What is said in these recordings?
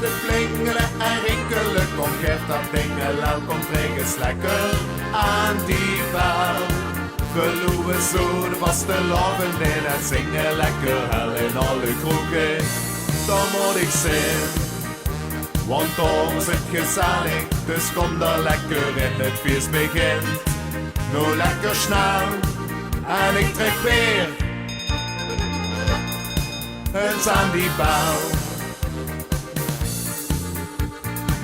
het klingelen en rinkelen. Kom, geef dat dingel, kom, trek eens lekker aan die bel. Verloren zo de vaste loven in en zingen lekker hel in alle kroegen. Dan moet ik zingen, want dan is het gezellig. Dus kom dan lekker in, het feest begint. Nou lekker snel en ik trek weer eens aan die bel.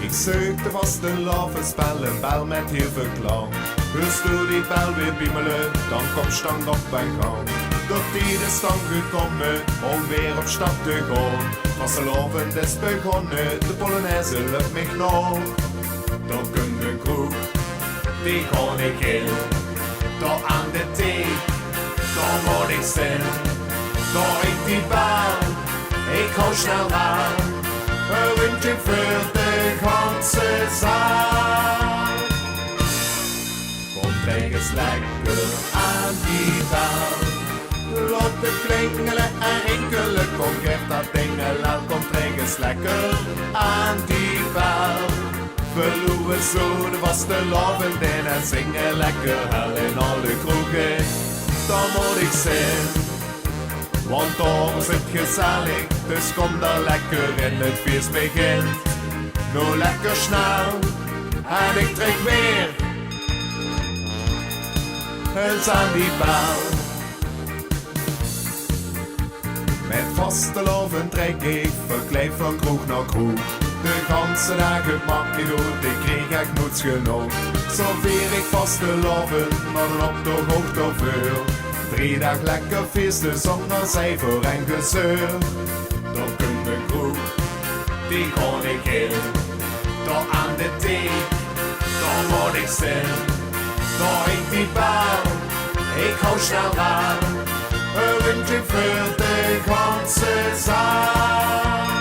Ik zoek de vaste loven, spel een bel met heel veel klank. Dus doe die bel weer biemelen, dan kom stang op en gang. Door die de stang gekomen, om weer op stap te gaan. Vastelovend is begonnen, de Polonaise lukt mij nog. Dan komt de kroeg, die ga ik in. Door aan de thee, dan moet ik zin. Door ik die bel, ik hou snel aan. Een rondje voor de ganse zaal. Kom, trek eens lekker aan die bel. Laat het klingelen en rinkelen. Kom, geef dat dingel, kom, trek eens lekker aan die bel. Verloren zo de vaste loven in en zingen lekker hel in alle kroegen. Dan moet ik zingen, want dan is het gezellig. Dus kom dan lekker in, het feest begint. Nou lekker snel en ik trek weer eens aan die bel. Met vasteloven trek ik verkleed van kroeg naar kroeg. De ganse dag het maakt niet goed, ik kreeg echt nooit genoeg. Zo vier ik vasteloven, maar dan op toch ook toch veel. 3 dagen lekker feesten zonder cijfer en gezeur. Dan komt de kroeg, die ga ik in. Door aan de thee, dan word ik zin. Door ik die bel, ik hou snel aan. Een rondje voor de ganse zaal.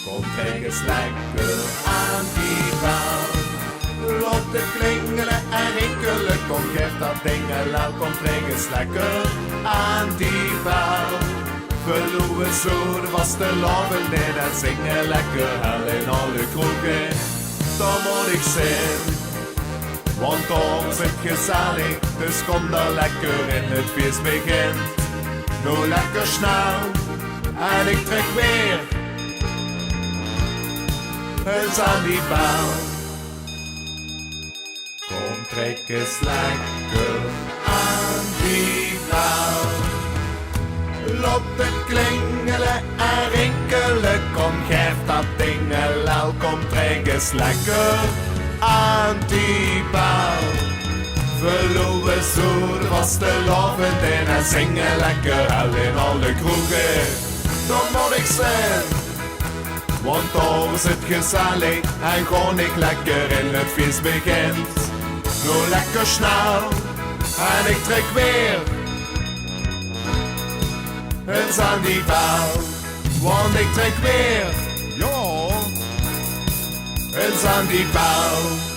Kom, trek eens lekker aan die bel. Laat het klingelen en rinkelen. Kom, geef dat dingel, kom, trek eens lekker aan die bel. Verloren zo de vaste loven in en zingen lekker hel in alle kroegen. Dan moet ik zingen, want dan is het gezellig. Dus kom dan lekker in, het feest begint. Nou lekker snel en ik trek weer eens aan die bel. Kom, trek eens lekker aan die bel. Laat het klingelen en rinkelen. Kom, geef dat dingel, kom, trek eens lekker aan die bel. Verloren zo de vaste loven in en zingen lekker hel in alle kroegen. Dan moet ik zingen, want dan is het gezellig en gewoon ik lekker in, het feest begint. Nou lekker snel en ik trek weer eens aan die bel. Want ik trek weer, Ja, eens aan die bel.